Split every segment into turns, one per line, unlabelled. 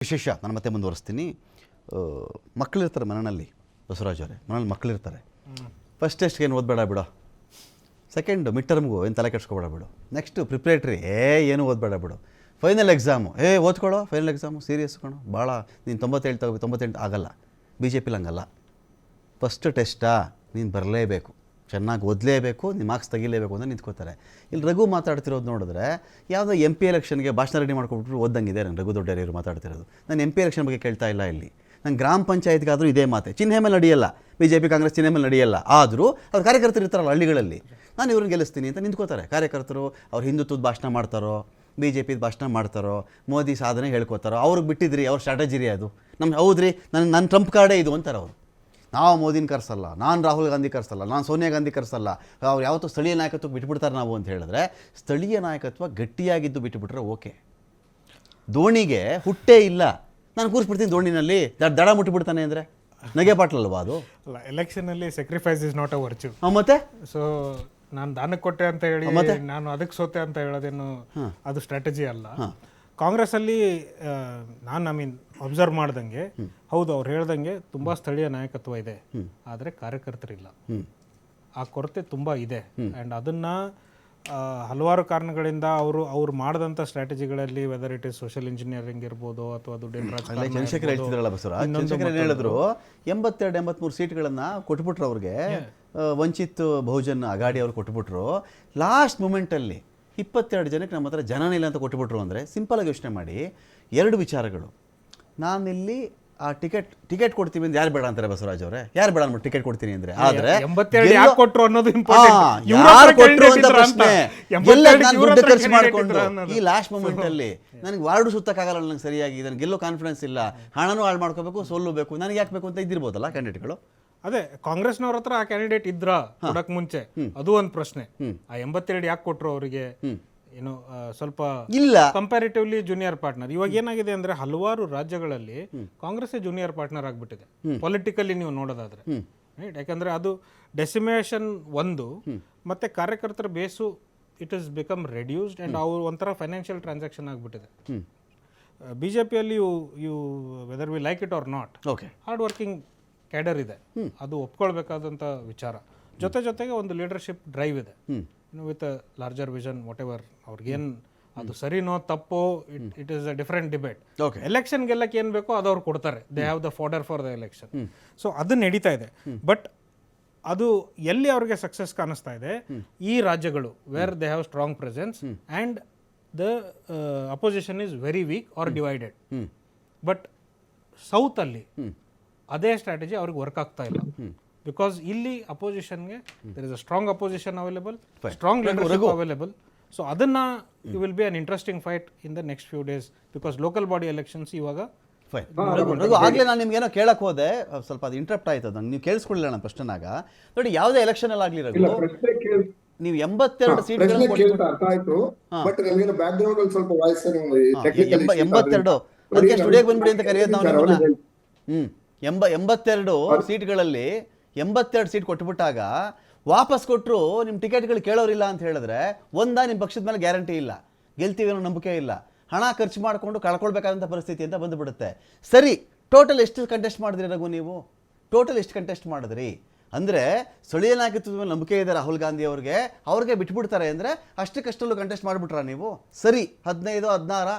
ವಿಶೇಷ ನಾನು ಮತ್ತೆ ಮುಂದುವರಿಸ್ತೀನಿ. ಮಕ್ಕಳಿರ್ತಾರೆ ಮನೆಯಲ್ಲಿ, ಬಸವರಾಜ್ ಅವರೇ, ಮನೇಲಿ ಮಕ್ಕಳಿರ್ತಾರೆ. ಫಸ್ಟ್ ಟೆಸ್ಟ್ಗೆ ಏನು ಓದಬೇಡ ಬಿಡು, ಸೆಕೆಂಡ್ ಮಿಡ್ ಟರ್ಮ್ಗೂ ಏನು ತಲೆ ಕೆಡ್ಸ್ಕೊಬೇಡ ಬಿಡು, ನೆಕ್ಸ್ಟು ಪ್ರಿಪ್ರೇಟ್ರಿ ಏನು ಓದಬೇಡ ಬಿಡು, ಫೈನಲ್ ಎಕ್ಸಾಮು ಓದ್ಕೊಳೋ, ಫೈನಲ್ ಎಕ್ಸಾಮು ಸೀರಿಯಸ್ ಕಣೋ, ಭಾಳ ನೀನು 97 ಆಗಲ್ಲ. ಬಿ ಜೆ ಪಿಲಿ ಹಂಗಲ್ಲ. ಫಸ್ಟ್ ಟೆಸ್ಟಾ ನೀನು ಬರಲೇಬೇಕು, ಚೆನ್ನಾಗಿ ಓದಲೇಬೇಕು, ನೀನು ಮಾರ್ಕ್ಸ್ ತೆಗಿಲೇಬೇಕು ಅಂತ ನಿಂತ್ಕೋತಾರೆ. ಇಲ್ಲಿ ರಘು ಮಾತಾಡ್ತಿರೋದು ನೋಡಿದ್ರೆ ಯಾವುದೋ MP ಎಲೆಕ್ಷನ್ಗೆ ಭಾಷಣ ರೆಡಿ ಮಾಡ್ಕೊಬಿಟ್ರು ಓದಂಗಿದೆ. ನಾನು ರಘು ದೊಡ್ಡರಿಯವರು ಮಾತಾಡ್ತಿರೋದು, ನಾನು MP ಎಲೆಕ್ಷನ್ ಬಗ್ಗೆ ಕೇಳ್ತಾ ಇಲ್ಲ. ಇಲ್ಲಿ ನಾನು ಗ್ರಾಮ ಪಂಚಾಯತ್ಗಾದರೂ ಇದೇ ಮಾತೆ, ಚಿಹ್ನೆ ಮೇಲೆ ನಡೆಯಲ್ಲ, BJP ಕಾಂಗ್ರೆಸ್ ಚಿಹ್ನೆ ಮೇಲೆ ನಡೆಯಲ್ಲ. ಆದರೂ ಅವ್ರು ಕಾರ್ಯಕರ್ತರು ಇರ್ತಾರಲ್ಲ ಹಳ್ಳಿಗಳಲ್ಲಿ, ನಾನು ಇವ್ರನ್ನ ಗೆಲ್ಲಿಸ್ತೀನಿ ಅಂತ ನಿಂತ್ಕೋತಾರೆ ಕಾರ್ಯಕರ್ತರು. ಅವ್ರು ಹಿಂದುತ್ವದ ಭಾಷಣ ಮಾಡ್ತಾರೋ, BJP ಭಾಷಣ ಮಾಡ್ತಾರೋ, ಮೋದಿ ಸಾಧನೆ ಹೇಳ್ಕೊತಾರೋ, ಅವ್ರಿಗೆ ಬಿಟ್ಟಿದ್ರಿ, ಅವ್ರ ಸ್ಟ್ರಾಟಜಿ ರೀ ಅದು. ಹೌದ್ರಿ, ನನ್ನ ಟ್ರಂಪ್ ಕಾರ್ಡೇ ಇದು ಅಂತಾರೆ ಅವರು. ನಾವು ಮೋದಿನ ಕರೆಸಲ್ಲ, ನಾನು ರಾಹುಲ್ ಗಾಂಧಿ ಕರೆಸಲ್ಲ, ನಾನು ಸೋನಿಯಾ ಗಾಂಧಿ ಕರೆಸಲ್ಲ, ಅವ್ರು ಯಾವತ್ತೂ ಸ್ಥಳೀಯ ನಾಯಕತ್ವಕ್ಕೆ ಬಿಟ್ಬಿಡ್ತಾರೆ ನಾವು ಅಂತ ಹೇಳಿದ್ರೆ, ಸ್ಥಳೀಯ ನಾಯಕತ್ವ ಗಟ್ಟಿಯಾಗಿದ್ದು ಬಿಟ್ಟುಬಿಟ್ರೆ ಓಕೆ. ಧೋನಿಗೆ ಹುಟ್ಟೇ ಇಲ್ಲ, ನಾನು ಕೂರಿಸ್ಬಿಡ್ತೀನಿ ಧೋನಿನಲ್ಲಿ, ದಡ ಮುಟ್ಟಿಬಿಡ್ತಾನೆ ಅಂದರೆ ನಗೆ ಪಾಟ್ಲಲ್ವಾ ಅದು?
ಅಲ್ಲ, ಎಲೆಕ್ಷನಲ್ಲಿ sacrifice is not a virtue.
ಮತ್ತೆ
ಸೊ ನಾನು ದಾನಕ್ಕೆ ಕೊಟ್ಟೆ ಅಂತ ಹೇಳಿ ನಾನು ಅದಕ್ಕೆ ಸೋತೆ ಅಂತ ಹೇಳೋದೇನು ಅದು ಸ್ಟ್ರಾಟಜಿ ಅಲ್ಲ. ಕಾಂಗ್ರೆಸ್ ಅಲ್ಲಿ ನಾನು ಅಬ್ಸರ್ವ್ ಮಾಡ್ದಂಗೆ, ಹೌದು ಅವ್ರು ಹೇಳ್ದಂಗೆ ತುಂಬಾ ಸ್ಥಳೀಯ ನಾಯಕತ್ವ ಇದೆ, ಆದರೆ ಕಾರ್ಯಕರ್ತರಿಲ್ಲ. ಆ ಕೊರತೆ ತುಂಬಾ ಇದೆ. ಅಂಡ್ ಅದನ್ನ ಹಲವಾರು ಕಾರಣಗಳಿಂದ ಅವರು ಮಾಡಿದಂಥ ಸ್ಟ್ರಾಟಜಿಗಳಲ್ಲಿ, whether it is social engineering ಇರ್ಬೋದು ಅಥವಾ ದುಡ್ಡಿನ ರಾಜಕಾರಣ.
ಚಂದ್ರಶೇಖರ್ ಹೇಳ್ತಿದ್ರಲ್ಲ ಬಸವರಾಜ್, ಚಂದ್ರಶೇಖರ್ ಏನು ಹೇಳಿದ್ರು, 82-83 ಸೀಟ್ಗಳನ್ನು ಕೊಟ್ಬಿಟ್ರು ಅವ್ರಿಗೆ. ವಂಚಿತ್ ಬಹುಜನ್ ಅಗಾಡಿ ಅವ್ರು ಕೊಟ್ಬಿಟ್ರು. ಲಾಸ್ಟ್ ಮೂಮೆಂಟಲ್ಲಿ 22 ಜನಕ್ಕೆ ನಮ್ಮ ಹತ್ರ ಜನನೇ ಇಲ್ಲ ಅಂತ ಕೊಟ್ಬಿಟ್ರು. ಅಂದರೆ ಸಿಂಪಲಾಗಿ ಯೋಚನೆ ಮಾಡಿ, 2 ವಿಚಾರಗಳು. ನಾನಿಲ್ಲಿ ಆ ಟಿಕೆಟ್ ಕೊಡ್ತೀವಿ ಅಂತ ಯಾರು ಬೇಡ ಅಂತಾರೆ ಬಸವರಾಜ್ ಅವರೇ? ಯಾರು ಬೇಡ ಅಂದ್ಬಿಟ್ಟು ಟಿಕೆಟ್ ಕೊಡ್ತೀನಿ ಅಂದ್ರೆ, ಆದ್ರೆ
ಯಾರು ಕೊಟ್ಟರು ಅನ್ನೋದು
ಯಾರು ಕೊಟ್ಟರು ಅಂತ ಪ್ರಶ್ನೆ. ಎಲ್ಲ ನಾನು ದುಡ್ಡು ಖರ್ಚು ಮಾಡಿಕೊಂಡು ಈ ಲಾಸ್ಟ್ ಮೂಮೆಂಟ್ ಅಲ್ಲಿ ನನಗೆ ವಾರ್ಡು ಸುತ್ತಕ್ಕಾಗಲ್ಲ, ನನಗೆ ಸರಿಯಾಗಿ ನನಗೆ ಗೆಲ್ಲೋ ಕಾನ್ಫಿಡೆನ್ಸ್ ಇಲ್ಲ, ಹಣನೂ ಹಾಳು ಮಾಡ್ಕೋಬೇಕು, ಸೋಲ್ಲಬೇಕು, ನನಗೆ ಯಾಕೆ ಬೇಕು ಅಂತ ಇದ್ದಿರ್ಬೋದಲ್ಲ ಕ್ಯಾಂಡಿಡೇಟ್ಗಳು.
ಅದೇ ಕಾಂಗ್ರೆಸ್ನವ್ರ ಹತ್ರ ಆ ಕ್ಯಾಂಡಿಡೇಟ್ ಇದ್ರ ಕೊಡಕ್ ಮುಂಚೆ, ಅದು ಒಂದು ಪ್ರಶ್ನೆ. ಆ 82 ಯಾಕೆ ಕೊಟ್ರು ಅವರಿಗೆ? ಏನು ಸ್ವಲ್ಪ
ಇಲ್ಲ,
ಕಂಪ್ಯಾರಿಟಿವ್ಲಿ ಜೂನಿಯರ್ ಪಾರ್ಟ್ನರ್. ಇವಾಗ ಏನಾಗಿದೆ ಅಂದ್ರೆ, ಹಲವಾರು ರಾಜ್ಯಗಳಲ್ಲಿ ಕಾಂಗ್ರೆಸ್ ಜೂನಿಯರ್ ಪಾರ್ಟ್ನರ್ ಆಗ್ಬಿಟ್ಟಿದೆ ಪೊಲಿಟಿಕಲಿ ನೀವು ನೋಡೋದಾದ್ರೆ. ರೈಟ್? ಯಾಕಂದ್ರೆ ಅದು ಡೆಸಿಮೇಷನ್ ಒಂದು, ಮತ್ತೆ ಕಾರ್ಯಕರ್ತರ base it is become reduced and ಅವ್ರು ಒಂಥರ ಫೈನಾನ್ಷಿಯಲ್ ಟ್ರಾನ್ಸಾಕ್ಷನ್ ಆಗ್ಬಿಟ್ಟಿದೆ. BJPಯಲ್ಲಿ you whether we like it or not, hard working cadre ಇದೆ, ಅದು ಒಪ್ಕೊಳ್ಬೇಕಾದಂಥ ವಿಚಾರ. ಜೊತೆಗೆ ಒಂದು ಲೀಡರ್ಶಿಪ್ ಡ್ರೈವ್ ಇದೆ, with a larger vision. Whatever ಅವ್ರಿಗೇನು ಅದು ಸರಿನೋ ತಪ್ಪೋ, it is a different debate. Election ಗೆಲ್ಲಕ್ಕೆ ಏನು ಬೇಕೋ ಅದು ಅವ್ರು ಕೊಡ್ತಾರೆ. They have the fodder for the election. So ಅದು ನಡೀತಾ ಇದೆ. ಬಟ್ ಅದು ಎಲ್ಲಿ ಅವ್ರಿಗೆ ಸಕ್ಸಸ್ ಕಾಣಿಸ್ತಾ ಇದೆ, ಈ ರಾಜ್ಯಗಳು where they have strong presence and the opposition is very weak or divided. But ಸೌತಲ್ಲಿ ಅದೇ ಸ್ಟ್ರಾಟಜಿ ಅವ್ರಿಗೆ ವರ್ಕ್ ಆಗ್ತಾ ಇಲ್ಲ. ಬಿಕಾಸ್ ಇಲ್ಲಿ ಅಪೋಸಿಷನ್ಗೆ there is a strong opposition available, strong leadership available. So ಅದನ್ನ you will be an interesting fight in the next few days, because local body elections ಇವಾಗ.
ಆಗಲೇ ನಾನು ನಿಮ್ಗೇನೋ ಕೇಳಕ್ಕೆ ಹೋದೆ, ಸ್ವಲ್ಪ ಅದು ಇಂಟ್ರಪ್ಟ್ ಆಯ್ತು. ಅದನ್ನು ನೀವು ಕೇಳಿಸ್ಕೊಳ್ಳಿಲ್ಲ ನನ್ನ ಪ್ರಶ್ನೆನಾಗ. ನೋಡಿ, ಯಾವುದೇ ಎಲೆಕ್ಷನ್ ಅಲ್ಲಿ ಆಗಲಿ ರಘು, ನೀವು 82 ಸೀಟ್ಗಳನ್ನು 82 ಅದಕ್ಕೆ ಸ್ಟುಡಿಯೋಗೆ ಬಂದ್ಬಿಡಿ ಅಂತ ಕರೆಯೋದು ನಾವು. 82 ಸೀಟ್ಗಳಲ್ಲಿ 82 ಸೀಟ್ ಕೊಟ್ಬಿಟ್ಟಾಗ ವಾಪಸ್ ಕೊಟ್ಟರು ನಿಮ್ಮ ಟಿಕೆಟ್ಗಳು ಕೇಳೋರಿಲ್ಲ ಅಂತ ಹೇಳಿದ್ರೆ, ನಿಮ್ಮ ಪಕ್ಷದ ಮೇಲೆ ಗ್ಯಾರಂಟಿ ಇಲ್ಲ, ಗೆಲ್ತೀವಿ ಅನ್ನೋ ನಂಬಿಕೆ ಇಲ್ಲ, ಹಣ ಖರ್ಚು ಮಾಡಿಕೊಂಡು ಕಳ್ಕೊಳ್ಬೇಕಾದಂಥ ಪರಿಸ್ಥಿತಿ ಅಂತ ಬಂದುಬಿಡುತ್ತೆ. ಸರಿ, ಟೋಟಲ್ ಎಷ್ಟು ಕಂಟೆಸ್ಟ್ ಮಾಡಿದ್ರಿ ರಘು ನೀವು? ಟೋಟಲ್ ಎಷ್ಟು ಕಂಟೆಸ್ಟ್ ಮಾಡಿದ್ರಿ ಅಂದರೆ, ಸ್ಥಳೀಯ ನಾಯಕತ್ವದ ಮೇಲೆ ನಂಬಿಕೆ ಇದೆ ರಾಹುಲ್ ಗಾಂಧಿ ಅವ್ರಿಗೆ ಬಿಟ್ಬಿಡ್ತಾರೆ ಅಂದರೆ ಅಷ್ಟಕ್ಕಷ್ಟಲ್ಲೂ ಕಂಟೆಸ್ಟ್ ಮಾಡಿಬಿಟ್ರಾ ನೀವು? ಸರಿ, 15, 16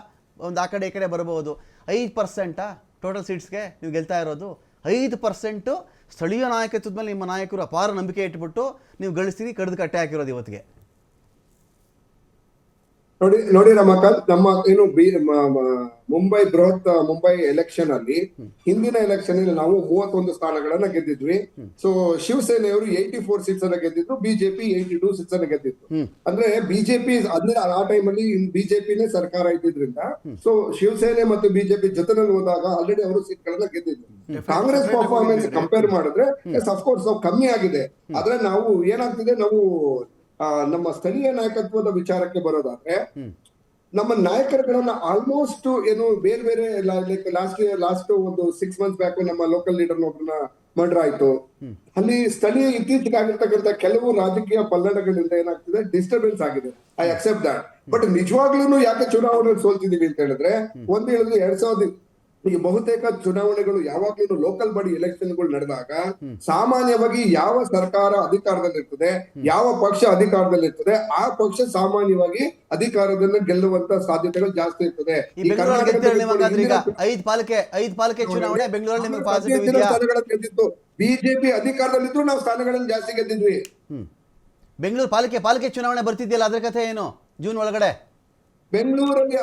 ಒಂದು ಆ ಕಡೆ ಈ ಕಡೆ ಬರಬಹುದು. 5% ಟೋಟಲ್ ಸೀಟ್ಸ್ಗೆ ನೀವು ಗೆಲ್ತಾ ಇರೋದು. 5% ಸ್ಥಳೀಯ ನಾಯಕತ್ವದ ಮೇಲೆ ನಿಮ್ಮ ನಾಯಕರು ಅಪಾರ ನಂಬಿಕೆ ಇಟ್ಬಿಟ್ಟು ನೀವು ಗಳಿಸ್ತೀರಿ, ಕಡ್ದು ಕಟ್ಟೆ ಹಾಕಿರೋದು ಇವತ್ತಿಗೆ.
ನೋಡಿ ರಮಾಕಾಂತ್, ನಮ್ಮ ಏನು ಮುಂಬೈ ಬೃಹತ್ ಮುಂಬೈ ಎಲೆಕ್ಷನ್ ಅಲ್ಲಿ, ಹಿಂದಿನ ಎಲೆಕ್ಷನ್ ಅಲ್ಲಿ ನಾವು 31 ಸ್ಥಾನಗಳನ್ನ ಗೆದ್ದಿದ್ವಿ. ಸೊ ಶಿವಸೇನೆಯವರು 84 ಸೀಟ್ಸ್ ಅನ್ನ ಗೆದ್ದಿದ್ರು, ಬಿಜೆಪಿ 82 ಸೀಟ್ಸ್ ಅನ್ನ ಗೆದ್ದಿತ್ತು. ಅಂದ್ರೆ ಬಿಜೆಪಿ ಆ ಟೈಮ್ ಅಲ್ಲಿ ಬಿಜೆಪಿನೇ ಸರ್ಕಾರ ಇದ್ದಿದ್ರಿಂದ, ಸೊ ಶಿವಸೇನೆ ಮತ್ತು ಬಿಜೆಪಿ ಜೊತೆನಲ್ಲಿ ಹೋದಾಗ ಆಲ್ರೆಡಿ ಅವರು ಸೀಟ್ ಗಳನ್ನ ಗೆದ್ದಿದ್ರು. ಕಾಂಗ್ರೆಸ್ ಪರ್ಫಾರ್ಮೆನ್ಸ್ ಕಂಪೇರ್ ಮಾಡಿದ್ರೆ ಅಫ್ಕೋರ್ಸ್ ನಾವು ಕಮ್ಮಿ ಆಗಿದೆ. ಆದ್ರೆ ನಾವು ಏನಾಗ್ತಿದೆ, ನಾವು ನಮ್ಮ ಸ್ಥಳೀಯ ನಾಯಕತ್ವದ ವಿಚಾರಕ್ಕೆ ಬರೋದಾದ್ರೆ, ನಮ್ಮ ನಾಯಕರುಗಳನ್ನ ಆಲ್ಮೋಸ್ಟ್ ಏನು ಬೇರೆ ಬೇರೆ ಲಾಸ್ಟ್ ಒಂದು 6 months ಬ್ಯಾಕ್ ನಮ್ಮ ಲೋಕಲ್ ಲೀಡರ್ ಒಬ್ಬರನ್ನ ಮರ್ಡರ್ ಆಯ್ತು. ಅಲ್ಲಿ ಸ್ಥಳೀಯ ಇತ್ತೀಚೆಗೆ ಆಗಿರ್ತಕ್ಕಂಥ ಕೆಲವು ರಾಜಕೀಯ ಪಲ್ಲಟಗಳಿಂದ ಏನಾಗ್ತಿದೆ, ಡಿಸ್ಟರ್ಬೆನ್ಸ್ ಆಗಿದೆ. I accept that. ಬಟ್ ನಿಜವಾಗ್ಲೂ ಯಾಕೆ ಚುನಾವಣೆ ಸೋಲ್ತಿದೀವಿ ಅಂತ ಹೇಳಿದ್ರೆ, ಒಂದು ಹೇಳಿದ್ರೆ ಈ ಬಹುತೇಕ ಚುನಾವಣೆಗಳು ಯಾವಾಗ್ಲೂ ಲೋಕಲ್ ಬಾಡಿ ಎಲೆಕ್ಷನ್ಗಳು ನಡೆದಾಗ ಸಾಮಾನ್ಯವಾಗಿ ಯಾವ ಸರ್ಕಾರ ಅಧಿಕಾರದಲ್ಲಿರ್ತದೆ, ಯಾವ ಪಕ್ಷ ಅಧಿಕಾರದಲ್ಲಿರ್ತದೆ, ಆ ಪಕ್ಷ ಸಾಮಾನ್ಯವಾಗಿ ಅಧಿಕಾರದಲ್ಲಿ ಗೆಲ್ಲುವಂತ ಸಾಧ್ಯತೆಗಳು ಜಾಸ್ತಿ ಇರ್ತದೆ.
ಈ ಬೆಂಗಳೂರಲ್ಲಿ ಗೆದ್ದಿರೋ ನಿಮಗೆ ಈಗ ಐದು ಪಾಲಿಕೆ ಚುನಾವಣೆ ಬೆಂಗಳೂರಲ್ಲಿ ನಿಮಗೆ ಪಾಸಿಟಿವ್ ಇದೆಯಾ?
ಸ್ಥಾನಗಳನ್ನು ಗೆದ್ದಿತ್ತು. ಬಿಜೆಪಿ ಅಧಿಕಾರದಲ್ಲಿದ್ರು ನಾವು ಸ್ಥಾನಗಳನ್ನು ಜಾಸ್ತಿ ಗೆದ್ದಿದ್ವಿ.
ಬೆಂಗಳೂರು ಪಾಲಿಕೆ ಚುನಾವಣೆ ಬರ್ತಿದೆಯಲ್ಲ, ಅದ್ರ ಕಥೆ ಏನು ಜೂನ್ ಒಳಗಡೆ?
ಬೆಂಗಳೂರಲ್ಲಿ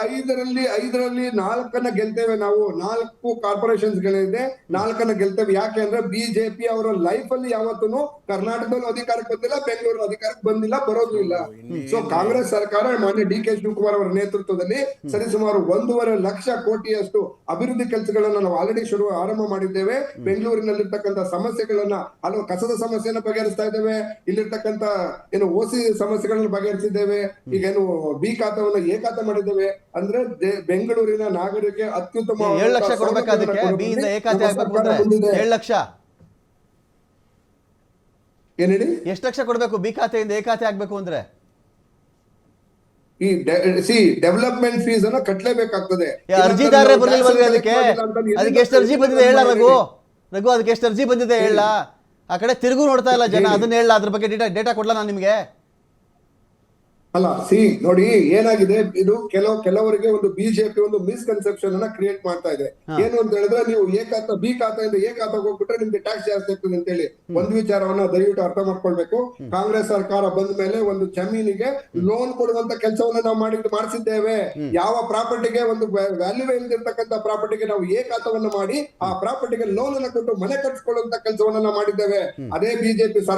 5ರಲ್ಲಿ 4 ಗೆಲ್ತೇವೆ ನಾವು. 4 ಕಾರ್ಪೊರೇಷನ್ಸ್ ಗಳಿದೆ, 4 ಗೆಲ್ತೇವೆ. ಯಾಕೆ ಅಂದ್ರೆ ಬಿಜೆಪಿ ಅವರ ಲೈಫ್ ಅಲ್ಲಿ ಯಾವತ್ತೂ ಕರ್ನಾಟಕದಲ್ಲೂ ಅಧಿಕಾರಕ್ಕೆ ಬಂದಿಲ್ಲ, ಬೆಂಗಳೂರು ಅಧಿಕಾರಕ್ಕೆ ಬಂದಿಲ್ಲ, ಬರೋದು ಇಲ್ಲ. ಸೊ ಕಾಂಗ್ರೆಸ್ ಸರ್ಕಾರ ಮಾನ್ಯ ಡಿ.ಕೆ. ಶಿವಕುಮಾರ್ ಅವರ ನೇತೃತ್ವದಲ್ಲಿ ಸರಿಸುಮಾರು 1.5 ಲಕ್ಷ ಕೋಟಿಯಷ್ಟು ಅಭಿವೃದ್ಧಿ ಕೆಲಸಗಳನ್ನ ನಾವು ಆಲ್ರೆಡಿ ಆರಂಭ ಮಾಡಿದ್ದೇವೆ. ಬೆಂಗಳೂರಿನಲ್ಲಿರ್ತಕ್ಕಂಥ ಸಮಸ್ಯೆಗಳನ್ನ, ಹಲವು ಕಸದ ಸಮಸ್ಯೆಯನ್ನ ಬಗೆಹರಿಸ್ತಾ ಇದ್ದೇವೆ. ಇಲ್ಲಿರ್ತಕ್ಕಂಥ ಏನು ಓಸಿ ಸಮಸ್ಯೆಗಳನ್ನ ಬಗೆಹರಿಸಿದ್ದೇವೆ. ಈಗೇನು ಬಿ ಖಾತವನ್ನ ಎ ಖಾತೆ ಮಾಡಿದ್ದೇವೆ. ಅಂದ್ರೆ ಬೆಂಗಳೂರಿನ ನಾಗರಿಕ ಅತ್ಯುತ್ತಮ
7 ಲಕ್ಷ ಕೊಡ್ಬೇಕಾದಕ್ಕೆ ಬಿ ಇಂದ ಎ ಖಾತೆ ಆಗ್ಬೇಕು ಅಂದ್ರೆ 7 ಲಕ್ಷ.
ಏನ್ ಹೇಳಿ?
ಎಷ್ಟು ಲಕ್ಷ ಕೊಡ್ಬೇಕು ಬಿ ಖಾತೆಯಿಂದ ಎ ಖಾತೆ ಆಗ್ಬೇಕು ಅಂದ್ರೆ?
ಈ ಡೆವಲಪ್ಮೆಂಟ್ ಫೀಸ್ ಅನ್ನ ಕಟ್ಟಲೇಬೇಕಾಗ್ತದೆ.
ಅರ್ಜಿದಾರರೇ ಬರ್ಲಿಲ್ವಲ್ರಿ ಅದಕ್ಕೆ ಎಷ್ಟು ಅರ್ಜಿ ಬಂದಿದೆ ಹೇಳ ರಘು? ಅದಕ್ಕೆ ಎಷ್ಟು ಅರ್ಜಿ ಬಂದಿದೆ ಹೇಳ? ಆ ಕಡೆ ತಿರುಗು ನೋಡ್ತಾ ಇಲ್ಲ ಜನ, ಅದನ್ನ ಹೇಳ. ಅದ್ರ ಬಗ್ಗೆ ಡೇಟಾ ಕೊಡ್ಲಾ ನಾನು ನಿಮ್ಗೆ?
ಅಲ್ಲ ನೋಡಿ ಏನಾಗಿದೆ, ಇದು ಕೆಲವರಿಗೆ ಒಂದು ಬಿಜೆಪಿ ಒಂದು ಮಿಸ್ಕನ್ಸೆಪ್ಷನ್ ಅನ್ನ ಕ್ರಿಯೇಟ್ ಮಾಡ್ತಾ ಇದೆ. ಏನು ಅಂತ ಹೇಳಿದ್ರೆ, ನೀವು ಬಿ ಖಾತೆಯಿಂದ ಎ ಖಾತೆಗೆ ಹೋಗ್ಬಿಟ್ರೆ ನಿಮ್ಗೆ ಟ್ಯಾಕ್ಸ್ ಜಾಸ್ತಿ ಆಗ್ತದೆ ಅಂತ ಹೇಳಿ ಒಂದು ವಿಚಾರವನ್ನ ದಯವಿಟ್ಟು ಅರ್ಥ ಮಾಡ್ಕೊಳ್ಬೇಕು. ಕಾಂಗ್ರೆಸ್ ಸರ್ಕಾರ ಬಂದ ಮೇಲೆ ಒಂದು ಜಮೀನಿಗೆ ಲೋನ್ ಕೊಡುವಂತ ಕೆಲಸವನ್ನ ನಾವು ಮಾಡಿಸಿದ್ದೇವೆ. ಯಾವ ಪ್ರಾಪರ್ಟಿಗೆ ಒಂದು ವ್ಯಾಲ್ಯೂ ಇಲ್ದಿರ್ತಕ್ಕಂಥ ಪ್ರಾಪರ್ಟಿಗೆ ನಾವು ಎ ಖಾತವನ್ನ ಮಾಡಿ ಆ ಪ್ರಾಪರ್ಟಿಗೆ ಲೋನ್ ಅನ್ನ ಕೊಟ್ಟು ಮನೆ ಕಟ್ಸ್ಕೊಳ್ಳುವಂತ ಕೆಲಸವನ್ನ ನಾವು ಮಾಡಿದ್ದೇವೆ. ಅದೇ ಬಿಜೆಪಿ ಸರ್ಕಾರ